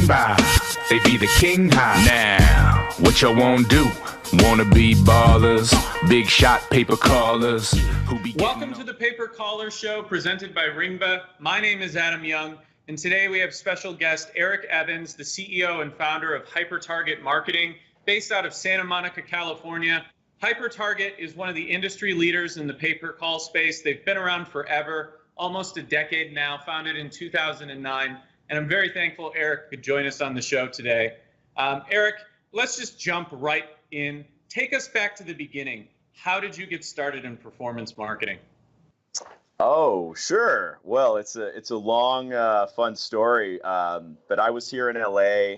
Ringba, they be the king high. Now, what y'all won't do? Wanna be ballers, big shot paper callers. Welcome to the Paper Caller Show presented by Ringba. My name is Adam Young, and today we have special guest Eric Evans, the CEO and founder of HyperTarget Marketing, based out of Santa Monica, California. HyperTarget is one of the industry leaders in the pay-per call space. They've been around forever, almost a decade now, founded in 2009. And I'm very thankful Eric could join us on the show today. Eric, let's just jump right in. Take us back to the beginning. How did you get started in performance marketing? Oh, sure. Well, it's a long, fun story. But I was here in LA.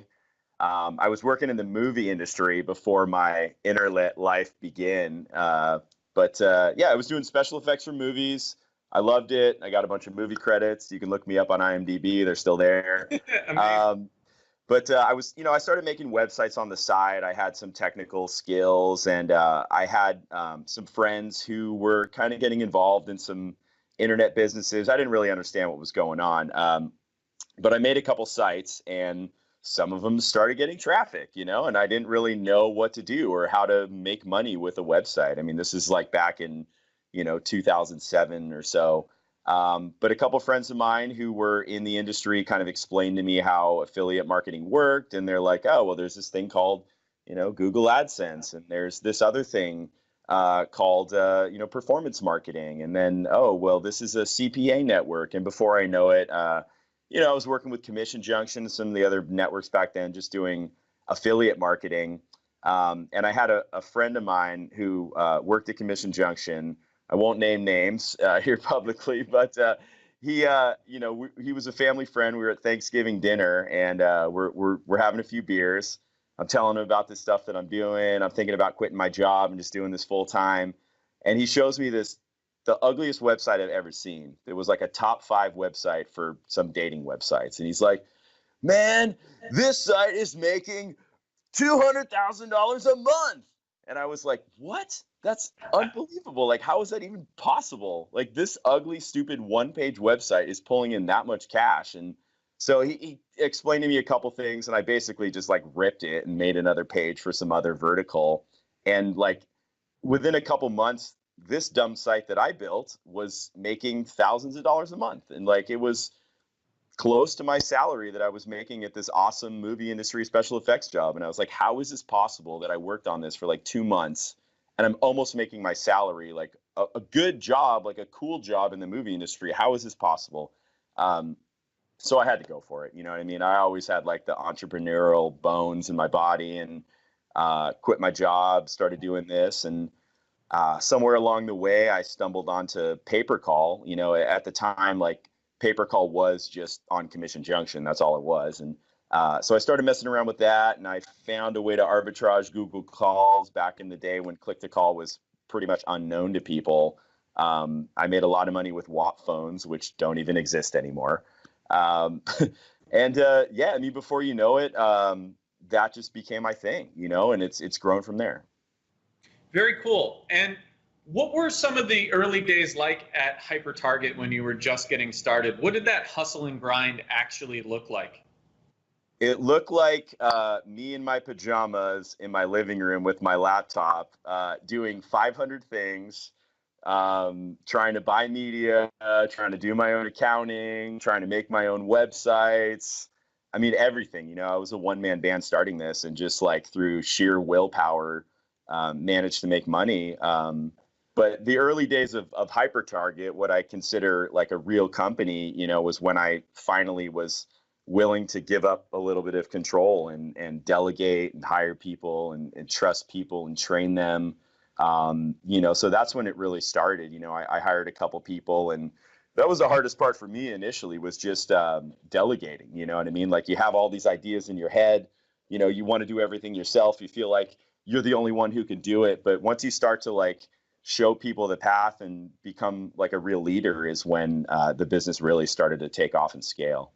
I was working in the movie industry before my internet life began. Yeah, I was doing special effects for movies. I loved it. I got a bunch of movie credits. You can look me up on IMDb. They're still there. I started making websites on the side. I had some technical skills, and I had some friends who were kind of getting involved in some internet businesses. I didn't really understand what was going on. But I made a couple sites, and some of them started getting traffic, and I didn't really know what to do or how to make money with a website. I mean, this is like back in 2007 or so. But a couple of friends of mine who were in the industry kind of explained to me how affiliate marketing worked. And they're like, oh, well, there's this thing called, Google AdSense. And there's this other thing called, performance marketing. And then, oh, well, this is a CPA network. And before I know it, I was working with Commission Junction and some of the other networks back then, just doing affiliate marketing. And I had a friend of mine who worked at Commission Junction. I won't name names here publicly, but he was a family friend. We were at Thanksgiving dinner, and we're having a few beers. I'm telling him about this stuff that I'm doing. I'm thinking about quitting my job and just doing this full time. And he shows me the ugliest website I've ever seen. It was like a top 5 website for some dating websites, and he's like, "Man, this site is making $200,000 a month." And I was like, "What? That's unbelievable. Like, how is that even possible? Like, this ugly, stupid one-page website is pulling in that much cash." And so he explained to me a couple things, and I basically just like ripped it and made another page for some other vertical. And like within a couple months, this dumb site that I built was making thousands of dollars a month. And like, it was close to my salary that I was making at this awesome movie industry special effects job. And I was like, how is this possible that I worked on this for like 2 months and I'm almost making my salary, like a good job, like a cool job in the movie industry? How is this possible? So I had to go for it. You know what I mean? I always had like the entrepreneurial bones in my body, and quit my job, started doing this. And somewhere along the way, I stumbled onto pay-per-call. At the time, like, pay-per-call was just on Commission Junction. That's all it was. And so I started messing around with that, and I found a way to arbitrage Google calls back in the day when click-to-call was pretty much unknown to people. I made a lot of money with WAP phones, which don't even exist anymore. Before you know it, that just became my thing, and it's grown from there. Very cool. And what were some of the early days like at HyperTarget when you were just getting started? What did that hustle and grind actually look like? It looked like me in my pajamas in my living room with my laptop, doing 500 things, trying to buy media, trying to do my own accounting, trying to make my own websites. I mean, everything. I was a one-man band starting this, and just like through sheer willpower, managed to make money. But the early days of HyperTarget, what I consider like a real company, was when I finally was willing to give up a little bit of control and delegate and hire people and trust people and train them. So that's when it really started. I hired a couple people, and that was the hardest part for me initially, was just delegating. You know what I mean? Like, you have all these ideas in your head, you want to do everything yourself. You feel like you're the only one who can do it. But once you start to like show people the path and become like a real leader is when the business really started to take off and scale.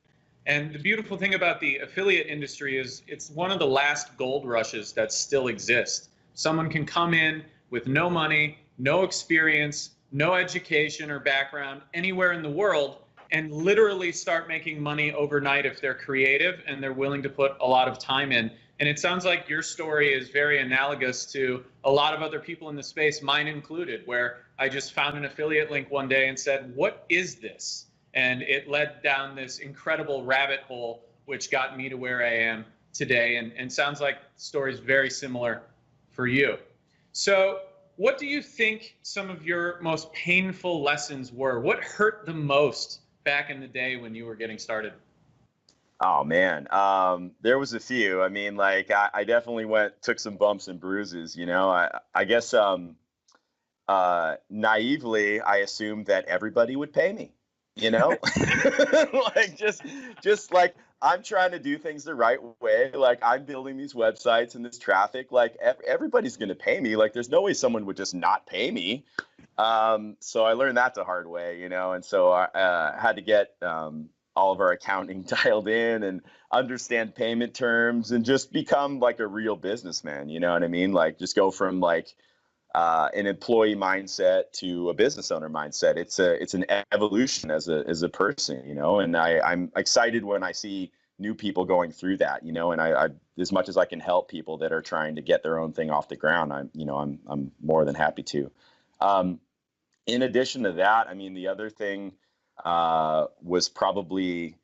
And the beautiful thing about the affiliate industry is it's one of the last gold rushes that still exist. Someone can come in with no money, no experience, no education or background anywhere in the world, and literally start making money overnight if they're creative and they're willing to put a lot of time in. And it sounds like your story is very analogous to a lot of other people in the space, mine included, where I just found an affiliate link one day and said, what is this? And it led down this incredible rabbit hole, which got me to where I am today. And sounds like the story is very similar for you. So what do you think some of your most painful lessons were? What hurt the most back in the day when you were getting started? Oh man, there was a few. I mean, like I definitely took some bumps and bruises. I guess naively I assumed that everybody would pay me. Like just like I'm trying to do things the right way. Like I'm building these websites and this traffic. Like everybody's going to pay me. Like there's no way someone would just not pay me. So I learned that the hard way, and so I had to get all of our accounting dialed in and understand payment terms and just become like a real businessman. You know what I mean? Like just go from like an employee mindset to a business owner mindset. It's an evolution as a person, and I'm excited when I see new people going through that, and I as much as I can help people that are trying to get their own thing off the ground, I'm more than happy to. In addition to that, I mean, the other thing was probably,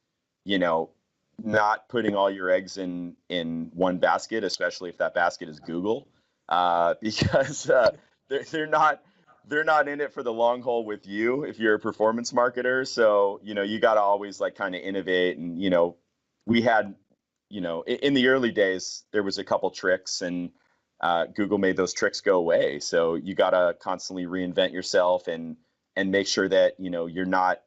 not putting all your eggs in one basket, especially if that basket is Google, because they're not in it for the long haul with you if you're a performance marketer. So, you got to always like kind of innovate. And, we had, in the early days, there was a couple tricks and Google made those tricks go away. So you got to constantly reinvent yourself and make sure that, you're not,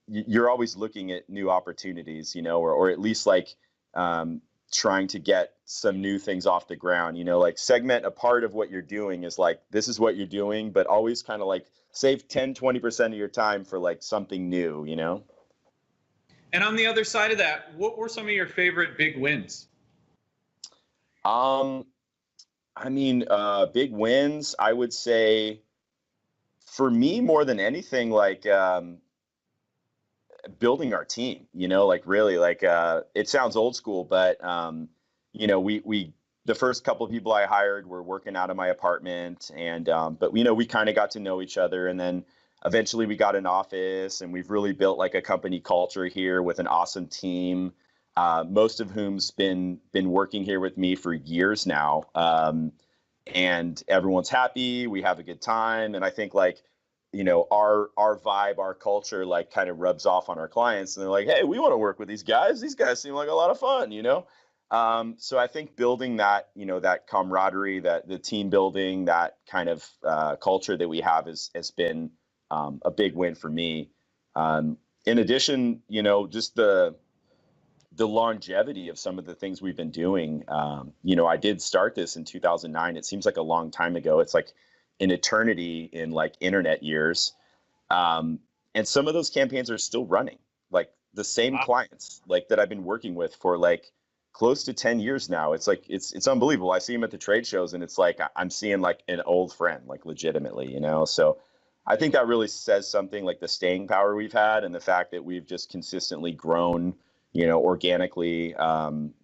you're always looking at new opportunities, or at least like trying to get some new things off the ground, like segment a part of what you're doing is like, this is what you're doing, but always kind of like save 10-20% of your time for like something new, And on the other side of that, what were some of your favorite big wins? I mean, big wins, I would say for me, more than anything, like, building our team, like really like, it sounds old school, but, we the first couple of people I hired were working out of my apartment and, but we kind of got to know each other, and then eventually we got an office and we've really built like a company culture here with an awesome team. Most of whom's been working here with me for years now. And everyone's happy, we have a good time. And I think like, our vibe, our culture, like kind of rubs off on our clients and they're like, hey, we want to work with these guys. These guys seem like a lot of fun, So I think building that, that camaraderie, that the team building, that kind of culture that we have has been a big win for me. In addition, just the longevity of some of the things we've been doing. I did start this in 2009. It seems like a long time ago. It's like an eternity in like internet years. And some of those campaigns are still running, like the same clients like that I've been working with for like close to 10 years now. It's like, it's unbelievable. I see them at the trade shows and it's like, I'm seeing like an old friend, like legitimately, so I think that really says something, like the staying power we've had and the fact that we've just consistently grown, organically,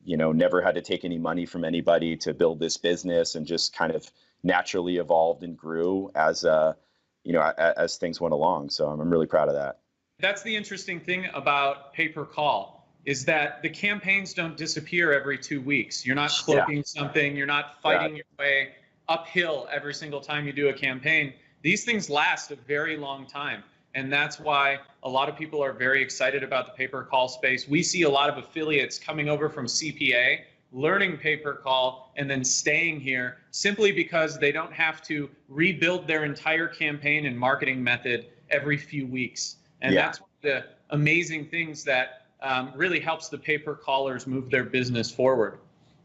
never had to take any money from anybody to build this business and just kind of naturally evolved and grew as, as things went along. So I'm really proud of that. That's the interesting thing about pay-per-call is that the campaigns don't disappear every 2 weeks. You're not cloaking something. You're not fighting your way uphill every single time you do a campaign. These things last a very long time. And that's why a lot of people are very excited about the pay-per-call space. We see a lot of affiliates coming over from CPA, learning pay-per-call, and then staying here simply because they don't have to rebuild their entire campaign and marketing method every few weeks. And that's one of the amazing things that really helps the pay-per-callers move their business forward.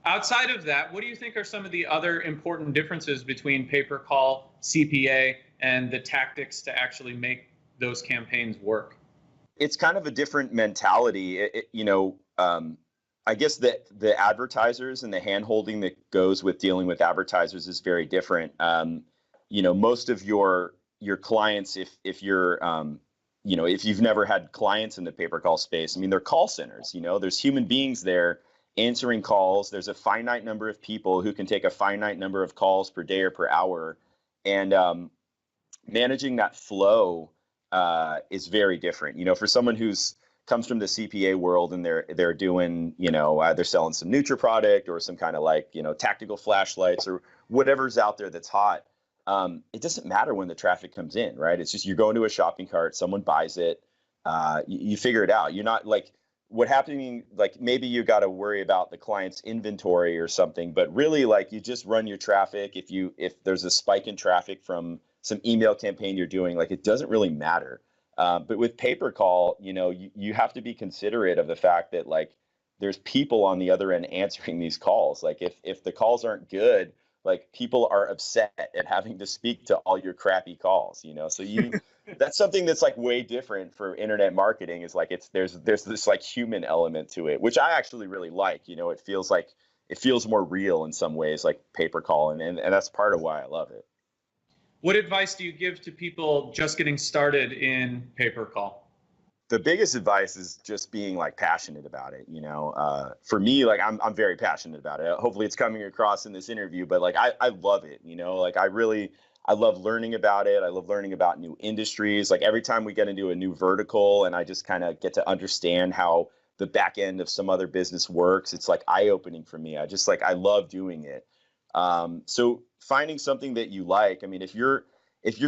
Outside of that, what do you think are some of the other important differences between pay-per-call, CPA, and the tactics to actually make those campaigns work? It's kind of a different mentality. I guess that the advertisers and the hand-holding that goes with dealing with advertisers is very different. Most of your clients, if you're if you've never had clients in the pay per call space, I mean, they're call centers, there's human beings there answering calls. There's a finite number of people who can take a finite number of calls per day or per hour. And managing that flow is very different. For someone who's comes from the CPA world and they're doing, they're selling some Nutra product or some kind of tactical flashlights or whatever's out there that's hot. It doesn't matter when the traffic comes in, right? It's just you're going to a shopping cart, someone buys it, you figure it out. You're not what happening, maybe you got to worry about the client's inventory or something, but really you just run your traffic. If there's a spike in traffic from some email campaign you're doing, it doesn't really matter. But with pay-per-call, you have to be considerate of the fact that there's people on the other end answering these calls. If the calls aren't good, people are upset at having to speak to all your crappy calls, so that's something that's way different for internet marketing is there's this human element to it, which I actually really like. It feels more real in some ways, pay-per-call, and that's part of why I love it. What advice do you give to people just getting started in pay-per-call? The biggest advice is just being passionate about it. For me, I'm very passionate about it. Hopefully it's coming across in this interview, but I love it. I love learning about it. I love learning about new industries. Every time we get into a new vertical and I just kind of get to understand how the back end of some other business works, it's eye-opening for me. I love doing it. So finding something that you like. I mean, if you're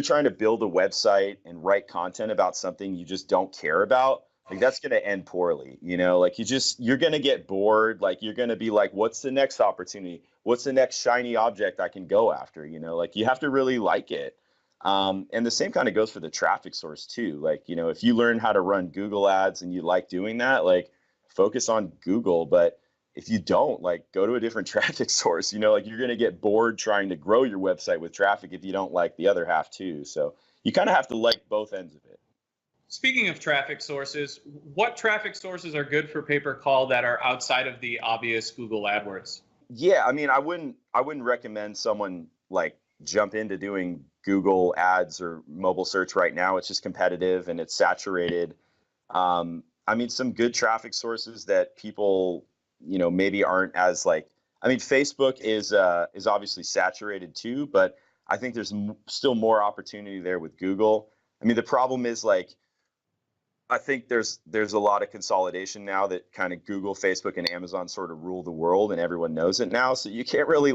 trying to build a website and write content about something you just don't care about, that's going to end poorly. You're going to get bored. You're going to be what's the next opportunity? What's the next shiny object I can go after? You have to really like it. And the same kind of goes for the traffic source too. If you learn how to run Google ads and you like doing that, focus on Google. But if you don't, go to a different traffic source. You're going to get bored trying to grow your website with traffic if you don't like the other half too. So you kind of have to like both ends of it. Speaking of traffic sources, what traffic sources are good for pay-per-call that are outside of the obvious Google AdWords? Yeah, I mean, I wouldn't recommend someone jump into doing Google ads or mobile search right now. It's just competitive and it's saturated. I mean, some good traffic sources that people, maybe aren't as Facebook is obviously saturated too, but I think there's still more opportunity there with Google. I mean, the problem is I think there's a lot of consolidation now that kind of Google, Facebook, and Amazon sort of rule the world, and everyone knows it now. So you can't really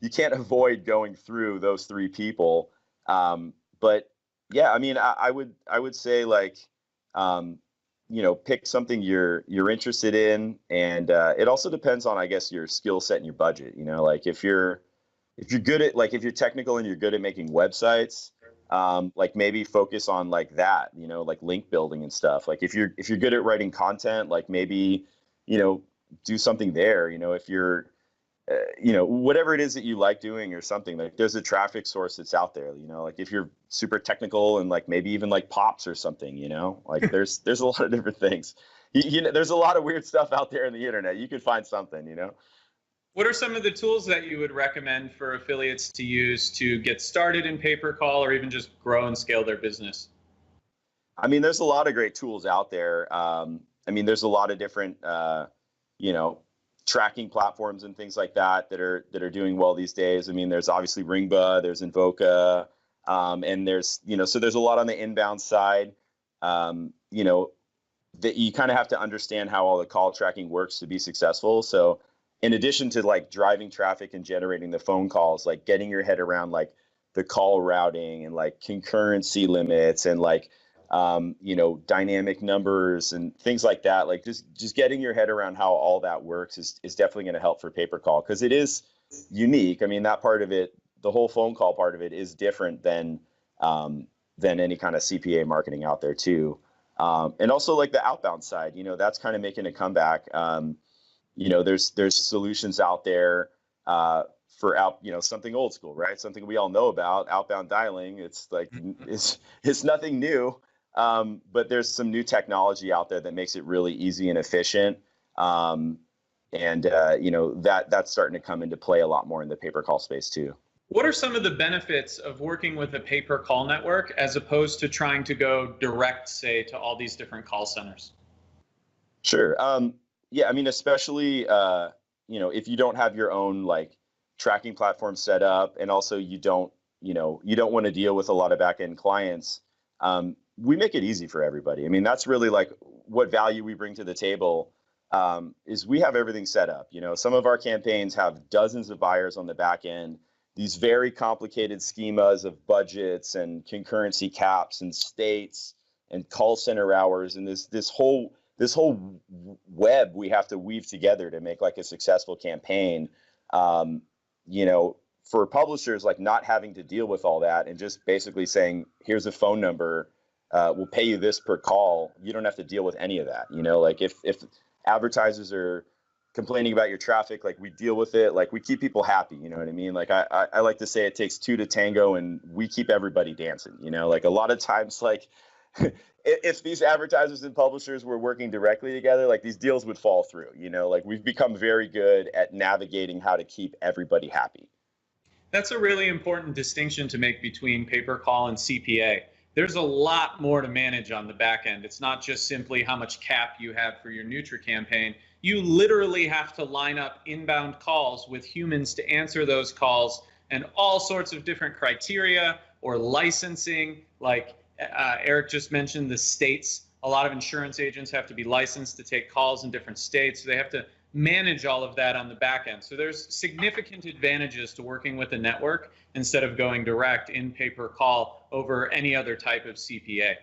you can't avoid going through those three people. But yeah, I mean, I would say pick something you're interested in, and it also depends on, I guess, your skill set and your budget. If you're good at if you're technical and you're good at making websites. Maybe focus on that, link building and stuff. If you're good at writing content, maybe, do something there. If you're, whatever it is that you like doing or something, there's a traffic source that's out there, if you're super technical and maybe even pops or something, there's a lot of different things. There's a lot of weird stuff out there in the internet. You could find something, What are some of the tools that you would recommend for affiliates to use to get started in pay-per-call or even just grow and scale their business? I mean, there's a lot of great tools out there. I mean, there's a lot of different, tracking platforms and things like that are doing well these days. I mean, there's obviously Ringba, there's Invoca, and there's, so there's a lot on the inbound side, that you kind of have to understand how all the call tracking works to be successful. So in addition to driving traffic and generating the phone calls, getting your head around the call routing and concurrency limits and dynamic numbers and things like that, just getting your head around how all that works is definitely going to help for pay-per-call, because it is unique. I mean, that part of it, the whole phone call part of it, is different than any kind of CPA marketing out there too. And also the outbound side, that's kind of making a comeback. There's solutions out there for something old school, right? Something we all know about, outbound dialing. It's it's nothing new, but there's some new technology out there that makes it really easy and efficient. And that's starting to come into play a lot more in the pay-per-call space too. What are some of the benefits of working with a pay-per-call network as opposed to trying to go direct, say, to all these different call centers? Sure. Yeah, I mean, especially if you don't have your own like tracking platform set up, and also you don't want to deal with a lot of back-end clients. We make it easy for everybody. I mean, that's really like what value we bring to the table. Is we have everything set up. Some of our campaigns have dozens of buyers on the back end, these very complicated schemas of budgets and concurrency caps and states and call center hours, and this whole web we have to weave together to make like a successful campaign. Um, for publishers, like not having to deal with all that and just basically saying, here's a phone number, we'll pay you this per call. You don't have to deal with any of that. Like if advertisers are complaining about your traffic, like we deal with it, like we keep people happy. You know what I mean? Like I like to say it takes two to tango, and we keep everybody dancing. Like a lot of times, like if these advertisers and publishers were working directly together, like these deals would fall through. Like we've become very good at navigating how to keep everybody happy. That's a really important distinction to make between pay-per-call and CPA. There's a lot more to manage on the back end. It's not just simply how much cap you have for your Nutra campaign. You literally have to line up inbound calls with humans to answer those calls, and all sorts of different criteria or licensing. Like Eric just mentioned, the states. A lot of insurance agents have to be licensed to take calls in different states. So they have to manage all of that on the back end. So there's significant advantages to working with a network instead of going direct in pay-per-call over any other type of CPA.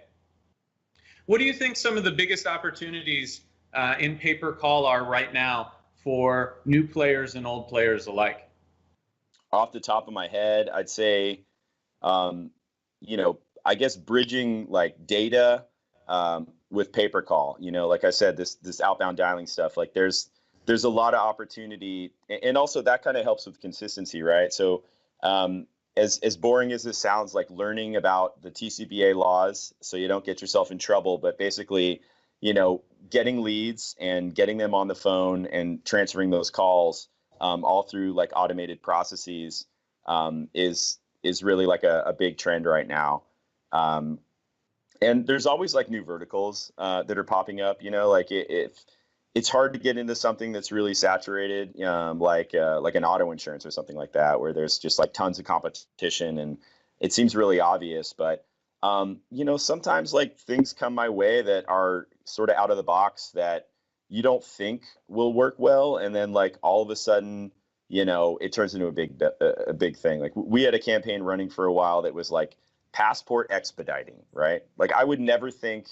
What do you think some of the biggest opportunities in pay-per-call are right now for new players and old players alike? Off the top of my head, I'd say, I guess bridging like data with pay-per-call. Like I said, this outbound dialing stuff, like there's a lot of opportunity, and also that kind of helps with consistency, right? So as boring as this sounds, like learning about the TCPA laws so you don't get yourself in trouble, but basically, getting leads and getting them on the phone and transferring those calls all through like automated processes is really like a big trend right now. And there's always like new verticals that are popping up. Like if it's hard to get into something that's really saturated, like an auto insurance or something like that, where there's just like tons of competition and it seems really obvious. But sometimes like things come my way that are sort of out of the box that you don't think will work well, and then like all of a sudden, it turns into a big thing. Like we had a campaign running for a while that was like passport expediting, right? Like I would never think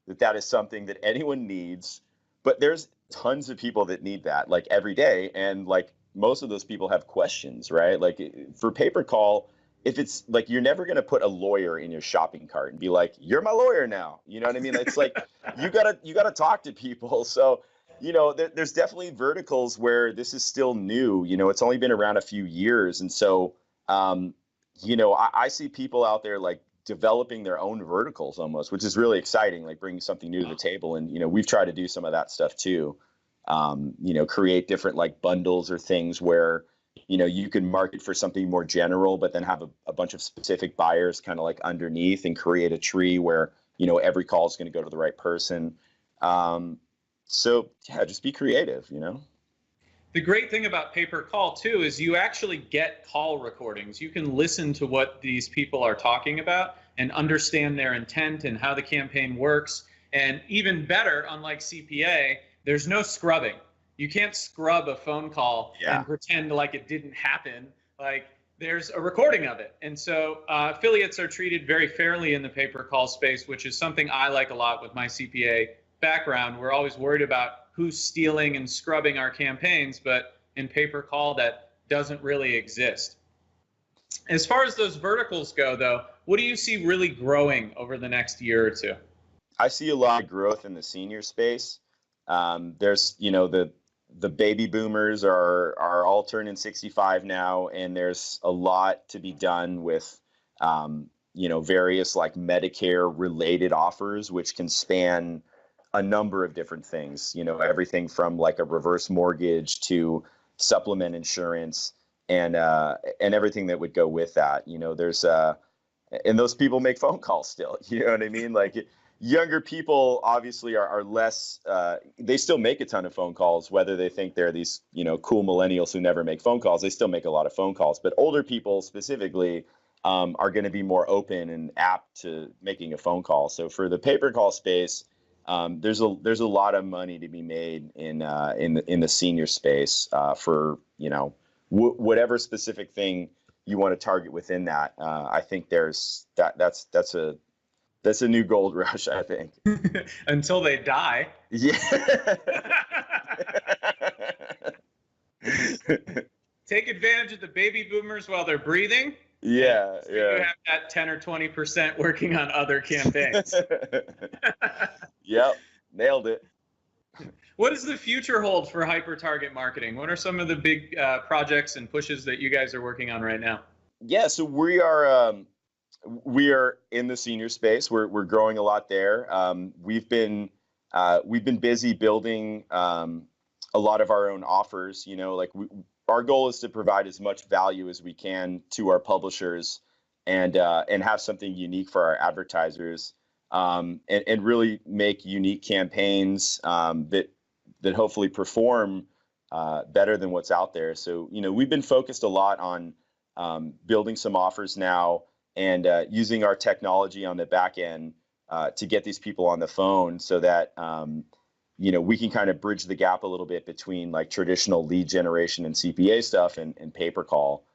that is something that anyone needs, but there's tons of people that need that like every day, and like most of those people have questions, right? Like for pay-per-call, if it's like you're never going to put a lawyer in your shopping cart and be like, you're my lawyer now, you know what I mean? It's like you gotta talk to people. So there's definitely verticals where this is still new. It's only been around a few years, and so I see people out there like developing their own verticals almost, which is really exciting, like bringing something new to the table. And, we've tried to do some of that stuff too. Create different like bundles or things where, you can market for something more general, but then have a bunch of specific buyers kind of like underneath, and create a tree where, every call is going to go to the right person. So yeah, just be creative, The great thing about pay-per-call too is you actually get call recordings. You can listen to what these people are talking about and understand their intent and how the campaign works. And even better, unlike CPA, there's no scrubbing. You can't scrub a phone call and pretend like it didn't happen. Like there's a recording of it. And so affiliates are treated very fairly in the pay-per-call space, which is something I like a lot with my CPA background. We're always worried about who's stealing and scrubbing our campaigns, but in pay-per-call that doesn't really exist. As far as those verticals go though, what do you see really growing over the next year or two? I see a lot of growth in the senior space. There's, the baby boomers are all turning 65 now, and there's a lot to be done with, various like Medicare related offers, which can span a number of different things, everything from like a reverse mortgage to supplement insurance. and everything that would go with that. There's and those people make phone calls still. You know what I mean? Like younger people obviously are less. They still make a ton of phone calls, whether they think they're these cool millennials who never make phone calls. They still make a lot of phone calls, but older people specifically are going to be more open and apt to making a phone call. So for the pay per call space, there's a lot of money to be made in the senior space for whatever specific thing you want to target within that. I think that's a new gold rush, I think. Until they die. Yeah. Take advantage of the baby boomers while they're breathing. Yeah, so you have that 10 or 20% working on other campaigns. Yep, nailed it. What does the future hold for HyperTarget Marketing? What are some of the big projects and pushes that you guys are working on right now? Yeah, so we are in the senior space. We're growing a lot there. We've been busy building a lot of our own offers. Our goal is to provide as much value as we can to our publishers and have something unique for our advertisers, and really make unique campaigns that hopefully perform better than what's out there. So, we've been focused a lot on building some offers now and using our technology on the back end to get these people on the phone so that we can kind of bridge the gap a little bit between like traditional lead generation and CPA stuff and pay per call.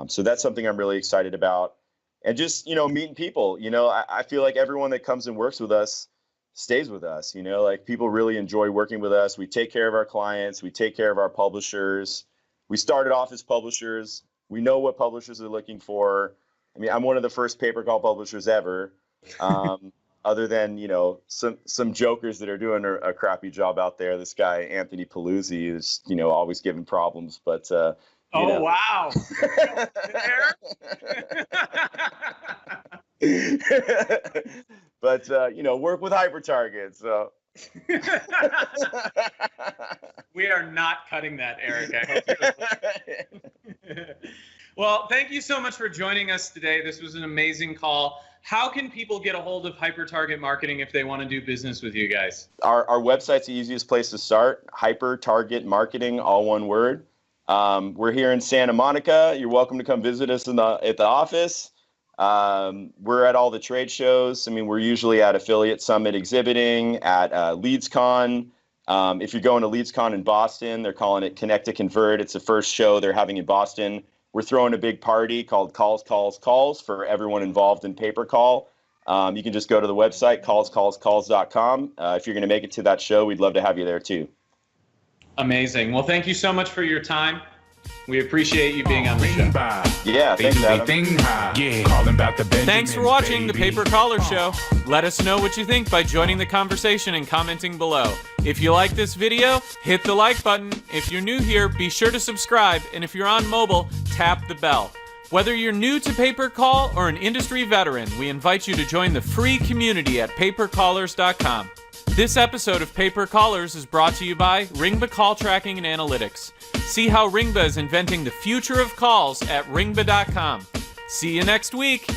So that's something I'm really excited about. And just, meeting people. I feel like everyone that comes and works with us stays with us. Like people really enjoy working with us. We take care of our clients. We take care of our publishers. We started off as publishers. We know what publishers are looking for. I mean, I'm one of the first pay per call publishers ever. Other than, some jokers that are doing a crappy job out there. This guy, Anthony Paluzzi, is, always giving problems. But, wow. But, work with HyperTarget. So. We are not cutting that, Eric. I hope Well, thank you so much for joining us today. This was an amazing call. How can people get a hold of HyperTarget Marketing if they want to do business with you guys? Our website's the easiest place to start. HyperTarget Marketing, all one word. We're here in Santa Monica. You're welcome to come visit us at the office. We're at all the trade shows. I mean, we're usually at Affiliate Summit exhibiting, at LeadsCon. If you're going to LeadsCon in Boston, they're calling it Connect to Convert. It's the first show they're having in Boston. We're throwing a big party called Calls for everyone involved in pay per call. You can just go to the website, callscalls.com. If you're going to make it to that show, we'd love to have you there too. Amazing. Well, thank you so much for your time. We appreciate you being on the show. Yeah, thanks, Adam. Thanks for watching the Paper Caller Show. Let us know what you think by joining the conversation and commenting below. If you like this video, hit the like button. If you're new here, be sure to subscribe. And if you're on mobile, tap the bell. Whether you're new to Pay Per Call or an industry veteran, we invite you to join the free community at papercallers.com. This episode of Pay Per Callers is brought to you by Ringba Call Tracking and Analytics. See how Ringba is inventing the future of calls at ringba.com. See you next week.